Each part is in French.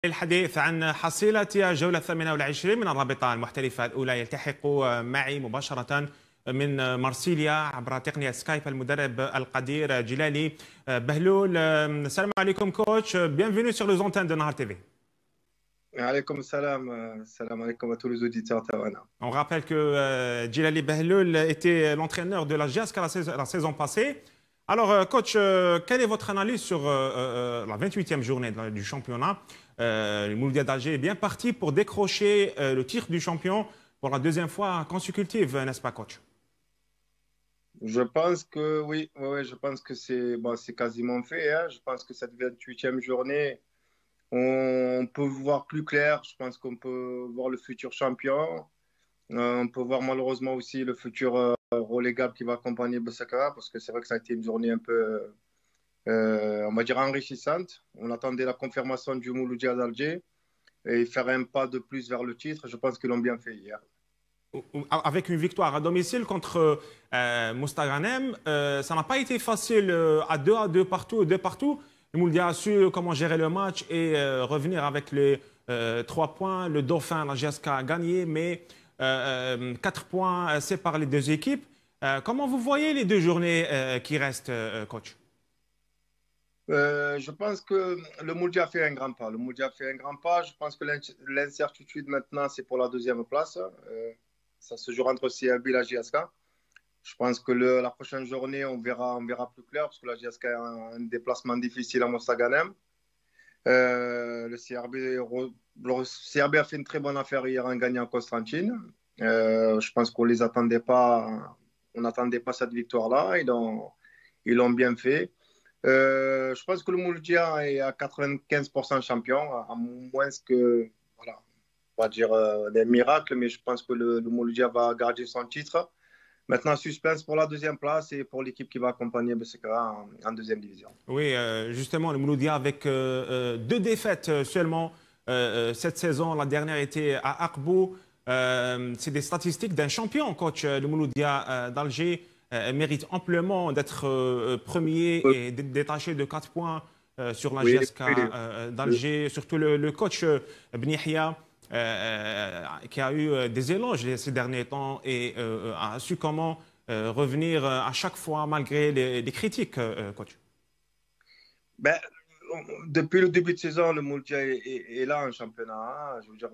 الحديث عن حصيلة الجولة 28 من الرابطة المحترفة الأولى. يلتحق معي مباشرة من مرسيليا عبر تقنية سكايب المدرب القدير جلالي بهلول. السلام عليكم كوتش, bienvenue sur les antennes de Nahar TV. عليكم السلام. السلام عليكم à tous les auditeurs تاعنا. On rappelle que Djilali Behlul était l'entraîneur de la GIASK la saison passée. Alors, coach, quelle est votre analyse sur la 28e journée du championnat? Le Mouloudia d'Alger est bien parti pour décrocher le titre du champion pour la deuxième fois consécutive, n'est-ce pas, coach? Je pense que oui, je pense que c'est quasiment fait. Hein. Je pense que cette 28e journée, on peut voir plus clair. Je pense qu'on peut voir le futur champion. On peut voir malheureusement aussi le futur relégable qui va accompagner Bessakara, parce que c'est vrai que ça a été une journée un peu, on va dire, enrichissante. On attendait la confirmation du Mouloudia d'Alger et faire un pas de plus vers le titre. Je pense qu'ils l'ont bien fait hier. Avec une victoire à domicile contre Mostaganem, ça n'a pas été facile à 2 partout, 2 partout. Le Mouloudia a su comment gérer le match et revenir avec les 3 points. Le Dauphin, la GIASK a gagné, mais 4 points séparent les deux équipes. Comment vous voyez les 2 journées qui restent, coach? Je pense que le Mouloudia a fait un grand pas. Le Mouloudia a fait un grand pas. Je pense que l'incertitude maintenant, c'est pour la 2e place. Ça se joue entre CRB et la GIASK. Je pense que la prochaine journée, on verra plus clair, parce que la GIASK a un déplacement difficile à Mostaganem. Le CRB a fait une très bonne affaire hier en gagnant Constantine. Je pense qu'on les attendait pas, on n'attendait pas cette victoire-là. Ils l'ont bien fait. Je pense que le Mouloudia est à 95% champion, à moins que, voilà, on va dire des miracles, mais je pense que le Mouloudia va garder son titre. Maintenant, suspense pour la 2e place et pour l'équipe qui va accompagner Bessakara en 2e division. Oui, justement, le Mouloudia avec 2 défaites seulement cette saison. La dernière était à Akbou. C'est des statistiques d'un champion, coach. Le Mouloudia d'Alger mérite amplement d'être premier et détaché de 4 points sur la GIASK d'Alger. Surtout le coach Bnihia, qui a eu des éloges ces derniers temps et a su comment revenir à chaque fois malgré les critiques, coach. Depuis le début de saison, le Mouloudia est là en championnat. Je veux dire,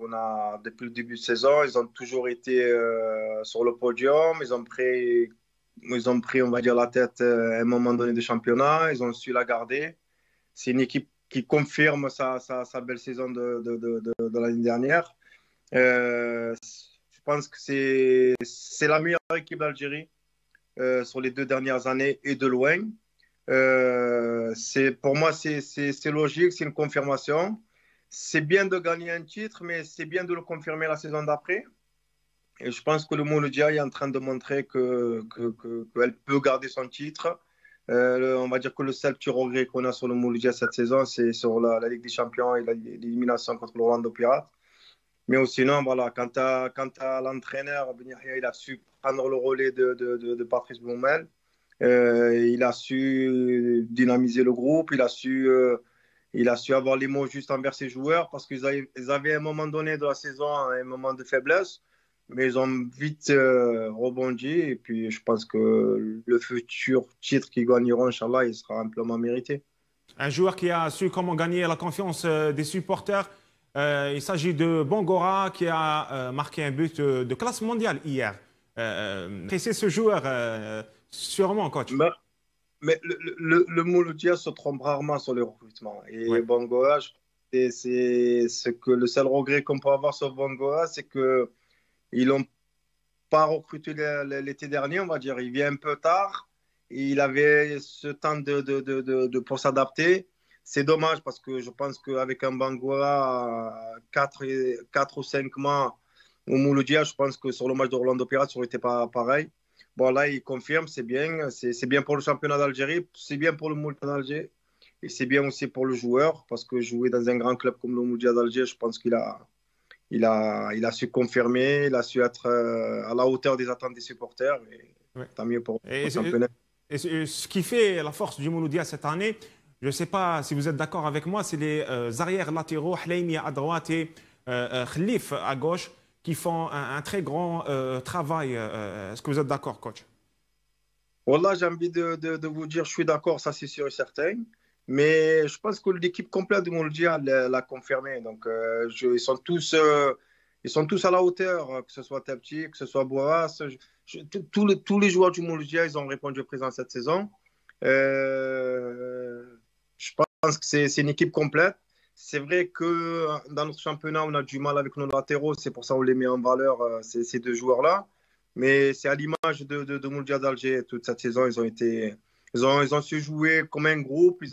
depuis le début de saison, ils ont toujours été sur le podium. Ils ont pris, on va dire, la tête à un moment donné du championnat. Ils ont su la garder. C'est une équipe qui confirme sa belle saison de l'année dernière. Je pense que c'est la meilleure équipe d'Algérie sur les 2 dernières années et de loin. Pour moi, c'est logique, c'est une confirmation. C'est bien de gagner un titre, mais c'est bien de le confirmer la saison d'après. Et je pense que le Mouloudia est en train de montrer qu'elle peut garder son titre. On va dire que le seul petit regret qu'on a sur le Mouloudia cette saison, c'est sur la Ligue des Champions et l'élimination contre l'Orlando Pirates. Mais sinon, voilà, quant à l'entraîneur, il a su prendre le relais de Patrice Bloumel. Il a su dynamiser le groupe, il a su avoir les mots justes envers ses joueurs, parce qu'ils avaient à un moment donné de la saison un moment de faiblesse, mais ils ont vite rebondi. Et puis je pense que le futur titre qu'ils gagneront, Inch'Allah, il sera amplement mérité. Un joueur qui a su comment gagner la confiance des supporters. Il s'agit de Bangora qui a marqué un but de classe mondiale hier. C'est ce joueur, sûrement, coach. Mais le Mouloudia se trompe rarement sur le recrutement. Et Bangora, c'est le seul regret qu'on peut avoir sur Bangora, c'est qu'ils n'ont pas recruté l'été dernier, on va dire. Il vient un peu tard. Il avait ce temps pour s'adapter. C'est dommage, parce que je pense qu'avec un Bangora 4 ou 5 mois au Mouloudia, je pense que sur le match d'Orlando Pirates, ça n'aurait été pas pareil. Bon, là, il confirme, c'est bien. C'est bien pour le championnat d'Algérie, c'est bien pour le Mouloudia d'Alger. Et c'est bien aussi pour le joueur, parce que jouer dans un grand club comme le Mouloudia d'Alger, je pense qu'il a su confirmer, il a su être à la hauteur des attentes des supporters. Et tant mieux pour le championnat. Et ce qui fait la force du Mouloudia cette année, Je ne sais pas si vous êtes d'accord avec moi, c'est les arrières latéraux, Hleimi à droite et Khlif à gauche, qui font un très grand travail. Est-ce que vous êtes d'accord, coach? Voilà, j'ai envie de vous dire, je suis d'accord, ça c'est sûr et certain. Mais je pense que l'équipe complète de Mouloudia l'a confirmé. Donc, ils sont tous à la hauteur, que ce soit Tapti, que ce soit Boas. Tous les joueurs du Mouloudia, ils ont répondu présent cette saison. Je pense que c'est une équipe complète. C'est vrai que dans notre championnat, on a du mal avec nos latéraux. C'est pour ça qu'on les met en valeur, ces deux joueurs-là. Mais c'est à l'image de Mouloudia d'Alger. Toute cette saison, ils ont su jouer comme un groupe.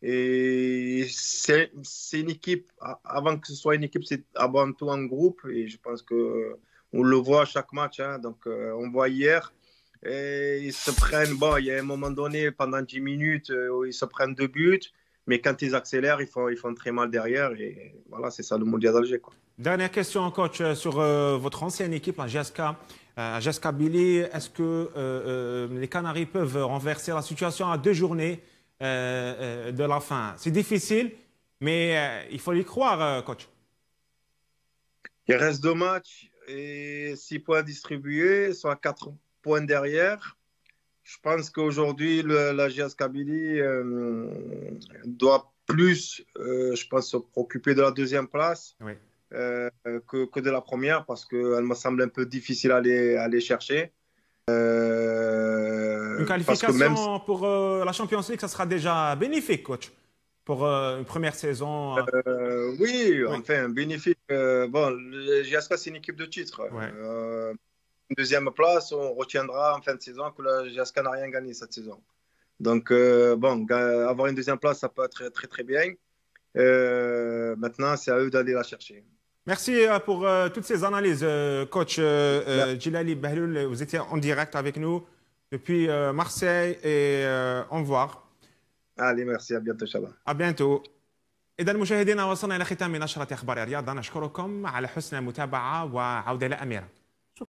Et c'est une équipe. Avant que ce soit une équipe, c'est avant tout un groupe. Et je pense qu'on le voit à chaque match. Hein. Donc, on voit hier. Et ils se prennent, bon, il y a un moment donné, pendant 10 minutes, où ils se prennent 2 buts, mais quand ils accélèrent, ils font très mal derrière. Et voilà, c'est ça le Mondial d'Alger. Dernière question, coach, sur votre ancienne équipe, la GS Kabylie. Est-ce que les Canaries peuvent renverser la situation à 2 journées de la fin? C'est difficile, mais il faut y croire, coach. Il reste 2 matchs et 6 points distribués, soit 4 points derrière. Je pense qu'aujourd'hui, la GS Kabylie doit plus, je pense, se préoccuper de la 2e place Oui. que de la première, parce qu'elle me semble un peu difficile à aller chercher. Une qualification pour la Champions League, ça sera déjà bénéfique, coach, pour une première saison. Oui, enfin, bénéfique. Bon, le GSK, c'est une équipe de titre. Ouais. Une 2e place, on retiendra en fin de saison que le GSK n'a rien gagné cette saison. Donc, bon, avoir une 2e place, ça peut être très, très bien. Maintenant, c'est à eux d'aller la chercher. Merci pour toutes ces analyses, coach Djilali Bahloul. Vous étiez en direct avec nous depuis Marseille et au revoir. Allez, merci, à bientôt, Inch'Allah. À bientôt. إذا مشاهدينا وصلنا إلى ختام نشرة أخبار الرياضة. نشكركم على حسن المتابعة وعودة إلى أميرة.